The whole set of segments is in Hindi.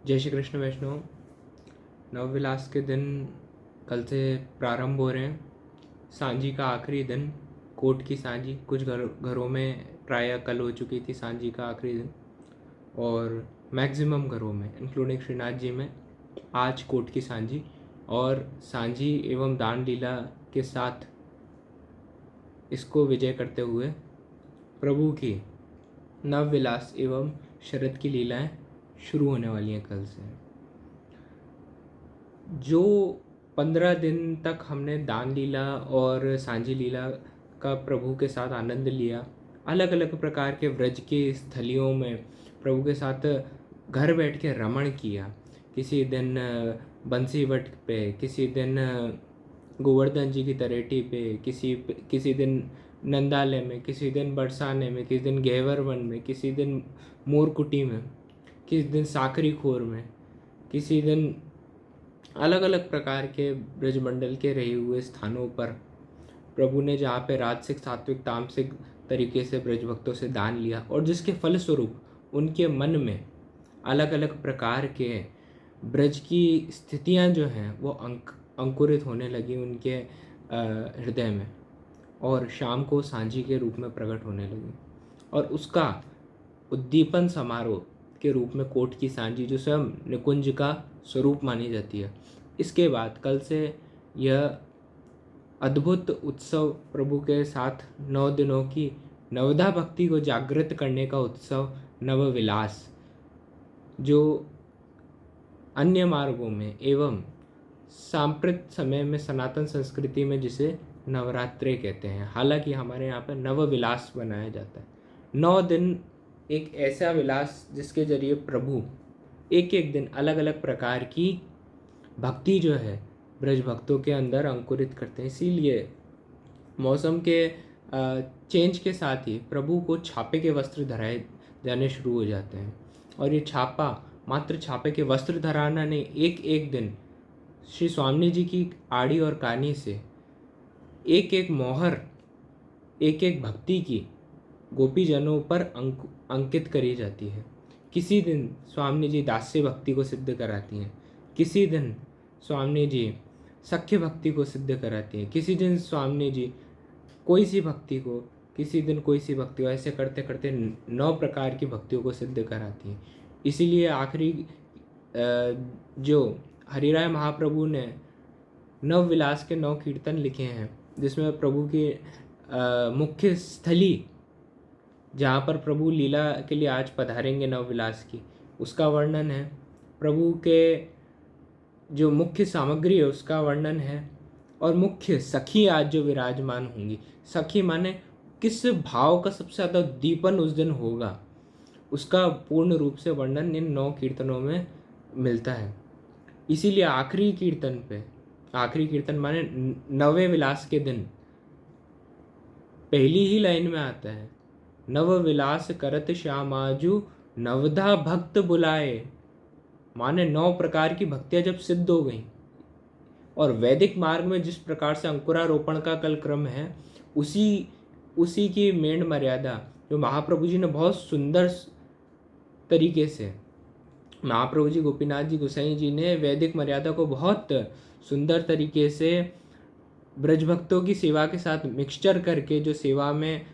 जय श्री कृष्ण वैष्णव। नवविलास के दिन कल से प्रारंभ हो रहे हैं। सांझी का आखिरी दिन, कोट की सांझी। कुछ घरों में प्रायः कल हो चुकी थी सांझी का आखिरी दिन, और मैक्सिमम घरों में इंक्लूडिंग श्रीनाथ जी में आज कोट की सांझी। और सांझी एवं दान लीला के साथ इसको विजय करते हुए प्रभु की नवविलास एवं शरद की लीलाएं शुरू होने वाली हैं कल से। जो 15 दिन तक हमने दान लीला और सांझी लीला का प्रभु के साथ आनंद लिया, अलग अलग प्रकार के व्रज के स्थलियों में प्रभु के साथ घर बैठ के रमण किया। किसी दिन बंसीवट पे, किसी दिन गोवर्धन जी की तरेटी पे, किसी दिन नंदालय में, किसी दिन बरसाने में, किसी दिन गहवर वन में, किसी दिन मोरकुटी में, किसी दिन साकरी खोर में, किसी दिन अलग अलग प्रकार के ब्रजमंडल के रहे हुए स्थानों पर प्रभु ने जहाँ पे राजसिक, सात्विक, तामसिक तरीके से ब्रजभक्तों से दान लिया, और जिसके फलस्वरूप उनके मन में अलग अलग प्रकार के ब्रज की स्थितियाँ जो हैं वो अंकुरित होने लगी उनके हृदय में, और शाम को सांझी के रूप में प्रकट होने लगी। और उसका उद्दीपन समारोह के रूप में कोट की सांझी, जो स्वयं निकुंज का स्वरूप मानी जाती है। इसके बाद कल से यह अद्भुत उत्सव प्रभु के साथ 9 दिनों की नवधा भक्ति को जागृत करने का उत्सव नवविलास, जो अन्य मार्गों में एवं सांप्रत समय में सनातन संस्कृति में जिसे नवरात्रे कहते हैं, हालांकि हमारे यहाँ पर नवविलास बनाया जाता है। 9 दिन एक ऐसा विलास जिसके जरिए प्रभु एक एक दिन अलग अलग प्रकार की भक्ति जो है ब्रज भक्तों के अंदर अंकुरित करते हैं। इसीलिए मौसम के चेंज के साथ ही प्रभु को छापे के वस्त्र धराए जाने शुरू हो जाते हैं। और ये छापा मात्र छापे के वस्त्र धराना नहीं, एक एक दिन श्री स्वामी जी की आड़ी और कानी से एक एक मोहर, एक एक भक्ति की गोपीजनों पर अंकित करी जाती है। किसी दिन स्वामी जी दास्य भक्ति को सिद्ध कराती हैं, किसी दिन स्वामी जी सख्य भक्ति को सिद्ध कराती हैं, किसी दिन स्वामी जी कोई सी भक्ति को, किसी दिन कोई सी भक्ति को, ऐसे करते करते 9 प्रकार की भक्तियों को सिद्ध कराती हैं। इसीलिए आखिरी जो हरिराय महाप्रभु ने नवविलास के 9 कीर्तन लिखे हैं, जिसमें प्रभु की मुख्य स्थली जहाँ पर प्रभु लीला के लिए आज पधारेंगे नवविलास की, उसका वर्णन है। प्रभु के जो मुख्य सामग्री है उसका वर्णन है, और मुख्य सखी आज जो विराजमान होंगी, सखी माने किस भाव का सबसे ज़्यादा दीपन उस दिन होगा, उसका पूर्ण रूप से वर्णन इन 9 कीर्तनों में मिलता है। इसीलिए आखिरी कीर्तन माने नवे विलास के दिन पहली ही लाइन में आता है, नव विलास करत श्यामाजू नवधा भक्त बुलाए। माने 9 प्रकार की भक्तियां जब सिद्ध हो गई, और वैदिक मार्ग में जिस प्रकार से अंकुरारोपण का कल क्रम है, उसी की मेंढ मर्यादा जो महाप्रभु जी ने बहुत सुंदर तरीके से, महाप्रभु जी गोपीनाथ जी गोसाई जी ने वैदिक मर्यादा को बहुत सुंदर तरीके से ब्रजभक्तों की सेवा के साथ मिक्सचर करके जो सेवा में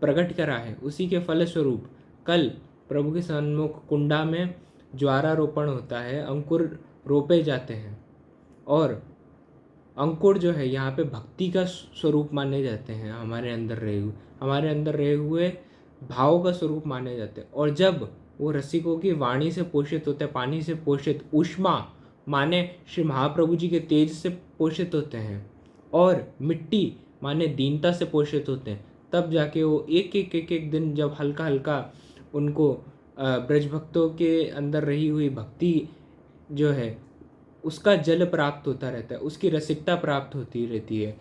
प्रकट करा है, उसी के फलस्वरूप कल प्रभु के सन्मुख कुंडा में ज्वारारोपण होता है, अंकुर रोपे जाते हैं, और अंकुर जो है यहाँ पे भक्ति का स्वरूप माने जाते हैं। हमारे अंदर रहे हुए भाव का स्वरूप माने जाते हैं। और जब वो रसिकों की वाणी से पोषित होते हैं, पानी से पोषित, ऊष्मा माने श्री महाप्रभु जी के तेज से पोषित होते हैं, और मिट्टी माने दीनता से पोषित होते हैं, तब जाके वो एक दिन जब हल्का हल्का उनको ब्रजभक्तों के अंदर रही हुई भक्ति जो है उसका जल प्राप्त होता रहता है, उसकी रसिकता प्राप्त होती रहती है।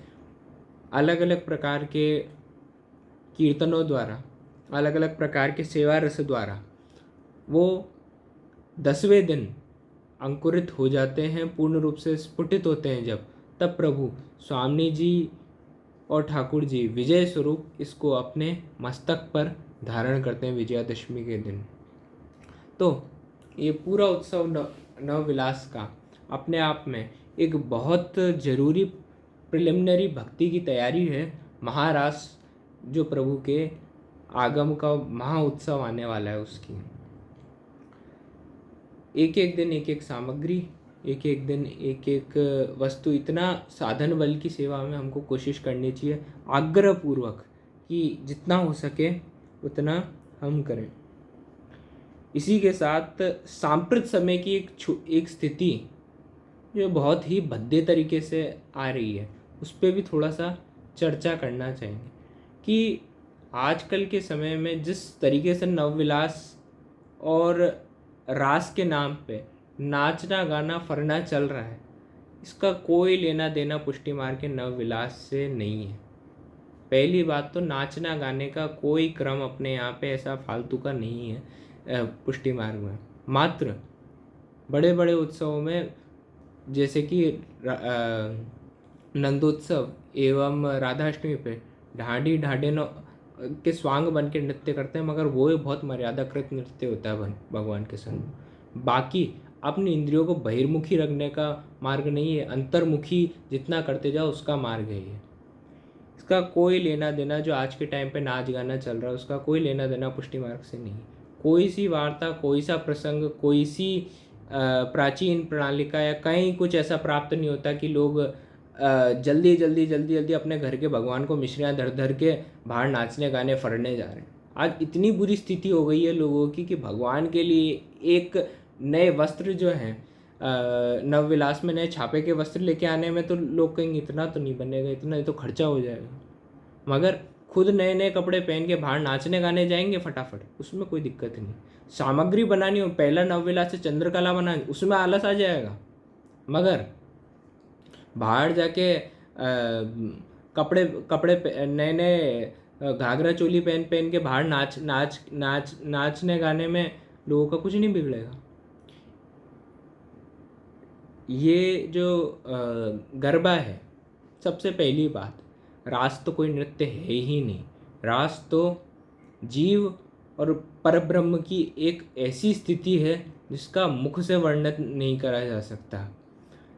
अलग अलग प्रकार के कीर्तनों द्वारा, अलग अलग प्रकार के सेवा रस द्वारा वो 10वें दिन अंकुरित हो जाते हैं, पूर्ण रूप से स्फुटित होते हैं। तब प्रभु स्वामी जी और ठाकुर जी विजय स्वरूप इसको अपने मस्तक पर धारण करते हैं विजयादशमी के दिन। तो ये पूरा उत्सव नवविलास का अपने आप में एक बहुत जरूरी प्रिलिमिनरी भक्ति की तैयारी है। महारास जो प्रभु के आगम का महा उत्सव आने वाला है उसकी एक एक दिन एक एक सामग्री, एक एक दिन एक एक वस्तु, इतना साधन बल की सेवा में हमको कोशिश करनी चाहिए आग्रह पूर्वक कि जितना हो सके उतना हम करें। इसी के साथ सांप्रत समय की एक स्थिति जो बहुत ही भद्दे तरीके से आ रही है उस पर भी थोड़ा सा चर्चा करना चाहेंगे कि आजकल के समय में जिस तरीके से नवविलास और रास के नाम पे नाचना गाना फरना चल रहा है, इसका कोई लेना देना पुष्टि मार्ग के नवविलास से नहीं है। पहली बात तो नाचना गाने का कोई क्रम अपने यहाँ पे ऐसा फालतू का नहीं है पुष्टि मार्ग में। मात्र बड़े बड़े उत्सवों में जैसे कि नंदोत्सव एवं राधाष्टमी पे ढाडी ढाडेनो के स्वांग बन के नृत्य करते हैं, मगर वो बहुत मर्यादाकृत नृत्य होता है भगवान के सम्मुख। बाकी अपनी इंद्रियों को बहिर्मुखी रखने का मार्ग नहीं है, अंतर्मुखी जितना करते जाओ उसका मार्ग है ये। इसका कोई लेना देना जो आज के टाइम पे नाच गाना चल रहा है उसका कोई लेना देना पुष्टि मार्ग से नहीं। कोई सी वार्ता, कोई सा प्रसंग, कोई सी प्राचीन प्रणालिका या कहीं कुछ ऐसा प्राप्त नहीं होता कि लोग जल्दी जल्दी जल्दी जल्दी अपने घर के भगवान को मिश्रियाँ धर धर के बाहर नाचने गाने फरने जा रहे हैं। आज इतनी बुरी स्थिति हो गई है लोगों की कि भगवान के लिए एक नए वस्त्र जो हैं नवविलास में नए छापे के वस्त्र लेके आने में तो लोग कहेंगे इतना तो नहीं बनेगा, इतना तो खर्चा हो जाएगा, मगर खुद नए नए कपड़े पहन के बाहर नाचने गाने जाएंगे फटाफट, उसमें कोई दिक्कत नहीं। सामग्री बनानी हो, पहला नवविलास से चंद्रकला बनानी, उसमें आलस आ जाएगा, मगर बाहर जाके कपड़े कपड़े नए नए घाघरा चोली पहन पहन के बाहर नाचने गाने में लोगों का कुछ नहीं बिगड़ेगा। ये जो गरबा है, सबसे पहली बात, रास तो कोई नृत्य है ही नहीं। रास तो जीव और परब्रह्म की एक ऐसी स्थिति है जिसका मुख से वर्णन नहीं करा जा सकता।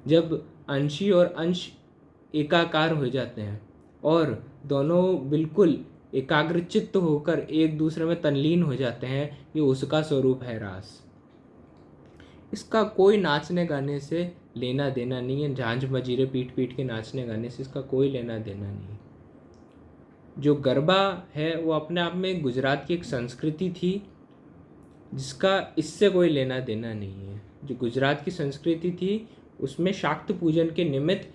जब अंशी और अंश एकाकार हो जाते हैं और दोनों बिल्कुल एकाग्रचित्त होकर एक दूसरे में तल्लीन हो जाते हैं, ये उसका स्वरूप है रास। इसका कोई नाचने गाने से लेना देना नहीं है, झांझ मजीरे पीट पीट के नाचने गाने से इसका कोई लेना देना नहीं है। जो गरबा है वो अपने आप में गुजरात की एक संस्कृति थी जिसका इससे कोई लेना देना नहीं है। जो गुजरात की संस्कृति थी उसमें शाक्त पूजन के निमित्त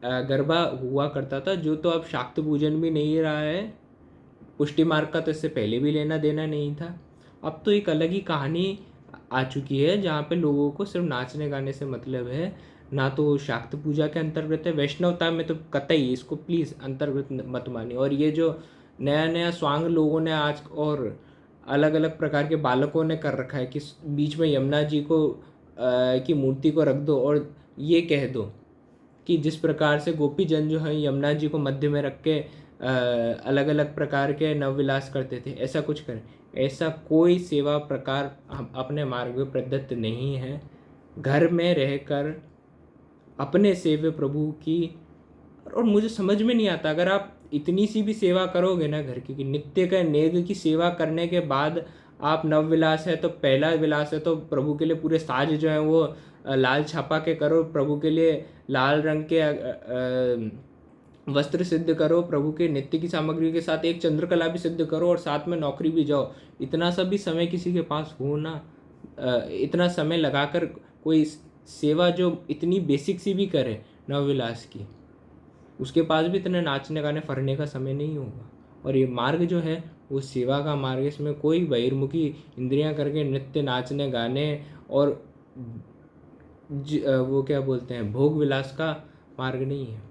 गरबा हुआ करता था, जो तो अब शाक्त पूजन भी नहीं रहा है। पुष्टि मार्ग का तो इससे पहले भी लेना देना नहीं था। अब तो एक अलग ही कहानी आ चुकी है जहाँ पे लोगों को सिर्फ नाचने गाने से मतलब है, ना तो शाक्त पूजा के अंतर्गत है। वैष्णवता में तो कतई इसको प्लीज़ अंतर्गत मत मानिए। और ये जो नया नया स्वांग लोगों ने आज और अलग अलग प्रकार के बालकों ने कर रखा है कि बीच में यमुना जी को की मूर्ति को रख दो और ये कह दो कि जिस प्रकार से गोपी जन जो है यमुना जी को मध्य में रख के अलग अलग प्रकार के नवविलास करते थे, ऐसा कुछ करें। ऐसा कोई सेवा प्रकार अपने मार्ग में प्रदत्त नहीं है। घर में रहकर अपने सेव्य प्रभु की, और मुझे समझ में नहीं आता, अगर आप इतनी सी भी सेवा करोगे ना घर की, नित्य का नेग की सेवा करने के बाद आप नवविलास है तो पहला विलास है तो प्रभु के लिए पूरे साज जो है वो लाल छापा के करो, प्रभु के लिए लाल रंग के वस्त्र सिद्ध करो, प्रभु के नित्य की सामग्री के साथ एक चंद्रकला भी सिद्ध करो और साथ में नौकरी भी जाओ। इतना सा भी समय किसी के पास हो ना, इतना समय लगाकर कोई सेवा जो इतनी बेसिक सी भी करे नवविलास की, उसके पास भी इतने नाचने गाने फरने का समय नहीं होगा। और ये मार्ग जो है वो सेवा का मार्ग, इसमें कोई बहिर्मुखी इंद्रियां करके नृत्य नाचने गाने और वो क्या बोलते हैं भोग विलास का मार्ग नहीं है।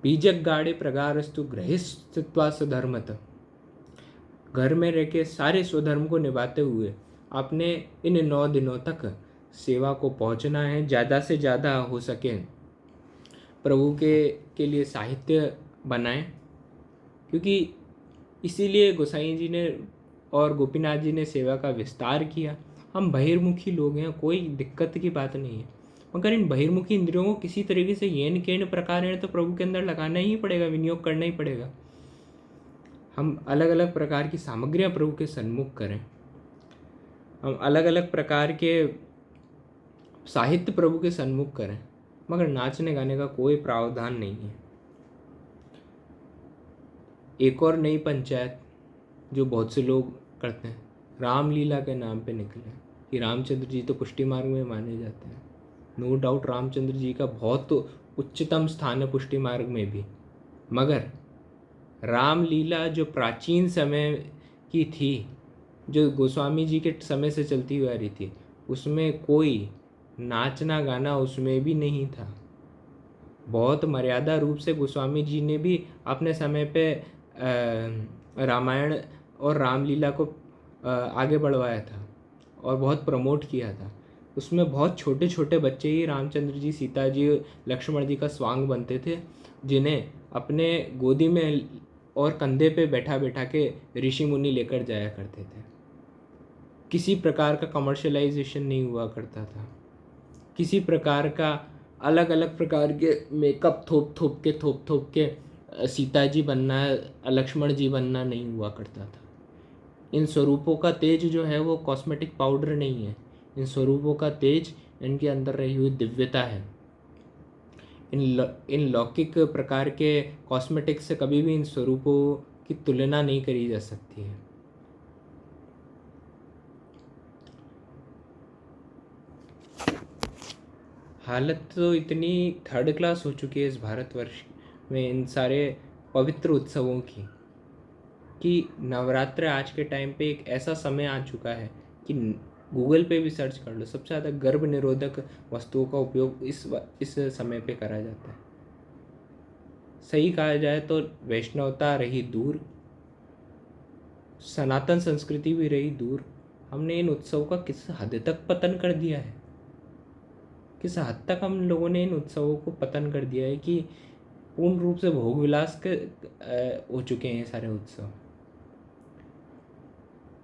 बीजक गाड़े प्रगारस्तु गृहस्थित्वा स्वधर्मत, घर में रह के सारे स्वधर्म को निभाते हुए आपने इन 9 दिनों तक सेवा को पहुंचना है। ज़्यादा से ज़्यादा हो सके प्रभु के लिए साहित्य बनाएं, क्योंकि इसीलिए गोसाई जी ने और गोपीनाथ जी ने सेवा का विस्तार किया। हम बहिर्मुखी लोग हैं, कोई दिक्कत की बात नहीं है, मगर इन बहिर्मुखी इंद्रियों को किसी तरीके से येन केन प्रकार है तो प्रभु के अंदर लगाना ही पड़ेगा, विनियोग करना ही पड़ेगा। हम अलग अलग प्रकार की सामग्रियाँ प्रभु के सन्मुख करें, हम अलग अलग प्रकार के साहित्य प्रभु के सन्मुख करें, मगर नाचने गाने का कोई प्रावधान नहीं है। एक और नई पंचायत जो बहुत से लोग करते हैं, रामलीला के नाम पे निकले कि रामचंद्र जी तो पुष्टि मार्ग में माने जाते हैं। नो डाउट रामचंद्र जी का बहुत उच्चतम स्थान है पुष्टि मार्ग में भी, मगर रामलीला जो प्राचीन समय की थी, जो गोस्वामी जी के समय से चलती हुई आ रही थी, उसमें कोई नाचना गाना उसमें भी नहीं था। बहुत मर्यादा रूप से गोस्वामी जी ने भी अपने समय पे रामायण और रामलीला को आगे बढ़वाया था और बहुत प्रमोट किया था। उसमें बहुत छोटे छोटे बच्चे ही रामचंद्र जी, सीता जी, लक्ष्मण जी का स्वांग बनते थे, जिन्हें अपने गोदी में और कंधे पे बैठा बैठा के ऋषि मुनि लेकर जाया करते थे। किसी प्रकार का कमर्शलाइजेशन नहीं हुआ करता था, किसी प्रकार का अलग अलग प्रकार के मेकअप थोप थोप के सीता जी बनना, लक्ष्मण जी बनना नहीं हुआ करता था। इन स्वरूपों का तेज जो है वो कॉस्मेटिक पाउडर नहीं है, इन स्वरूपों का तेज इनके अंदर रही हुई दिव्यता है। इन लौकिक प्रकार के कॉस्मेटिक्स से कभी भी इन स्वरूपों की तुलना नहीं करी जा सकती है। हालत तो इतनी थर्ड क्लास हो चुकी है इस भारतवर्ष में इन सारे पवित्र उत्सवों की, कि नवरात्र आज के टाइम पे एक ऐसा समय आ चुका है कि गूगल पे भी सर्च कर लो, सबसे ज़्यादा गर्भ निरोधक वस्तुओं का उपयोग इस समय पे करा जाता है। सही कहा जाए तो वैष्णवता रही दूर, सनातन संस्कृति भी रही दूर। हमने इन उत्सवों का किस हद तक पतन कर दिया है, किस हद तक हम लोगों ने इन उत्सवों को पतन कर दिया है कि पूर्ण रूप से भोग विलास के हो चुके हैं ये सारे उत्सव।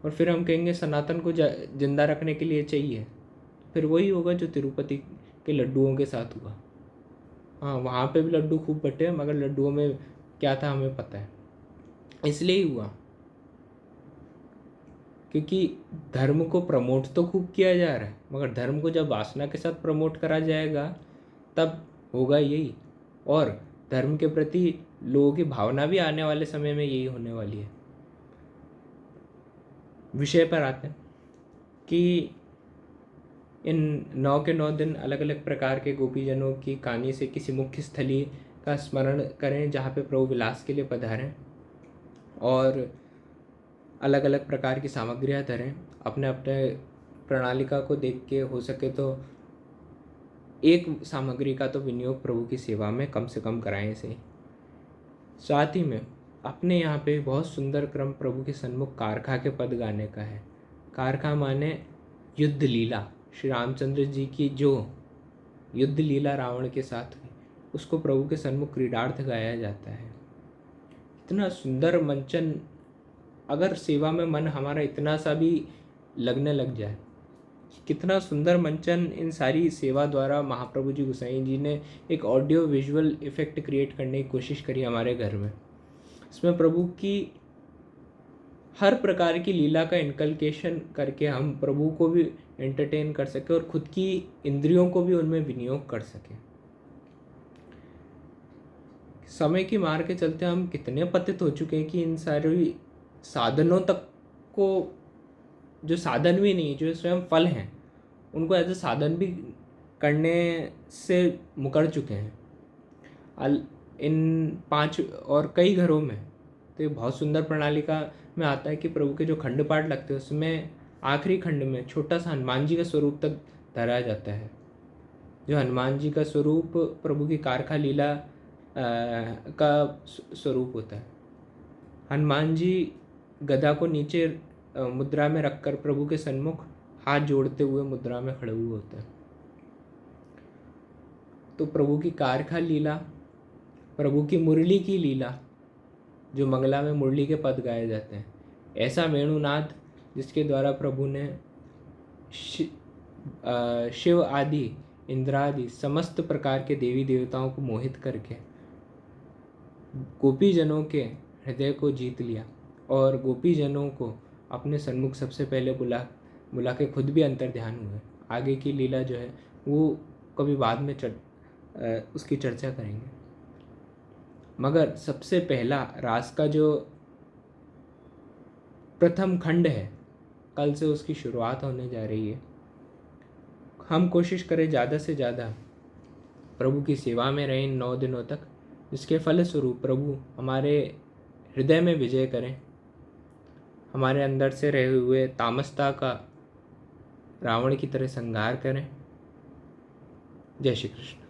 और फिर हम कहेंगे सनातन को जिंदा रखने के लिए चाहिए, फिर वही होगा जो तिरुपति के लड्डुओं के साथ हुआ। हाँ, वहाँ पे भी लड्डू खूब बटे, मगर लड्डुओं में क्या था हमें पता है, इसलिए ही हुआ क्योंकि धर्म को प्रमोट तो खूब किया जा रहा है, मगर धर्म को जब वासना के साथ प्रमोट करा जाएगा तब होगा यही। और धर्म के प्रति लोगों की भावना भी आने वाले समय में यही होने वाली है। विषय पर आते हैं कि इन 9 के 9 दिन अलग अलग प्रकार के गोपीजनों की कहानी से किसी मुख्य स्थली का स्मरण करें जहाँ पे प्रभु विलास के लिए पधारें और अलग अलग प्रकार की सामग्रियाँ धरें। अपने अपने प्रणालिका को देख के हो सके तो एक सामग्री का तो विनियोग प्रभु की सेवा में कम से कम कराएं इसे। साथ ही में अपने यहाँ पे बहुत सुंदर क्रम प्रभु के सन्मुख कारखा के पद गाने का है। कारखा माने युद्ध लीला, श्री रामचंद्र जी की जो युद्ध लीला रावण के साथ हुई उसको प्रभु के सन्मुख क्रीडार्थ गाया जाता है। इतना सुंदर मंचन, अगर सेवा में मन हमारा इतना सा भी लगने लग जाए, कितना सुंदर मंचन इन सारी सेवा द्वारा महाप्रभु जी गोसाई जी ने एक ऑडियो विजुअल इफेक्ट क्रिएट करने की कोशिश करी हमारे घर में। इसमें प्रभु की हर प्रकार की लीला का इनकलकेशन करके हम प्रभु को भी एंटरटेन कर सके और खुद की इंद्रियों को भी उनमें विनियोग कर सके। समय की मार के चलते हम कितने पतित हो चुके हैं कि इन सारे साधनों तक को, जो साधन भी नहीं, जो स्वयं फल हैं, उनको एज ए साधन भी करने से मुकर चुके हैं। इन 5 और कई घरों में तो ये बहुत सुंदर प्रणालिका में आता है कि प्रभु के जो खंड पाठ लगते हैं उसमें आखिरी खंड में छोटा सा हनुमान जी का स्वरूप तक धराया जाता है। जो हनुमान जी का स्वरूप प्रभु की कारखा लीला का स्वरूप होता है। हनुमान जी गदा को नीचे मुद्रा में रखकर प्रभु के सन्मुख हाथ जोड़ते हुए मुद्रा में खड़े हुए होते हैं। तो प्रभु की कारखा लीला, प्रभु की मुरली की लीला, जो मंगला में मुरली के पद गाए जाते हैं, ऐसा वेणुनाद जिसके द्वारा प्रभु ने शिव आदि इंद्रादि समस्त प्रकार के देवी देवताओं को मोहित करके गोपीजनों के हृदय को जीत लिया और गोपीजनों को अपने सन्मुख सबसे पहले बुला बुला के खुद भी अंतर ध्यान हुए। आगे की लीला जो है वो कभी बाद में उसकी चर्चा करेंगे। मगर सबसे पहला रास का जो प्रथम खंड है, कल से उसकी शुरुआत होने जा रही है। हम कोशिश करें ज़्यादा से ज़्यादा प्रभु की सेवा में रहें इन 9 दिनों तक, जिसके फलस्वरूप प्रभु हमारे हृदय में विजय करें, हमारे अंदर से रहे हुए तामसता का रावण की तरह संहार करें। जय श्री कृष्ण।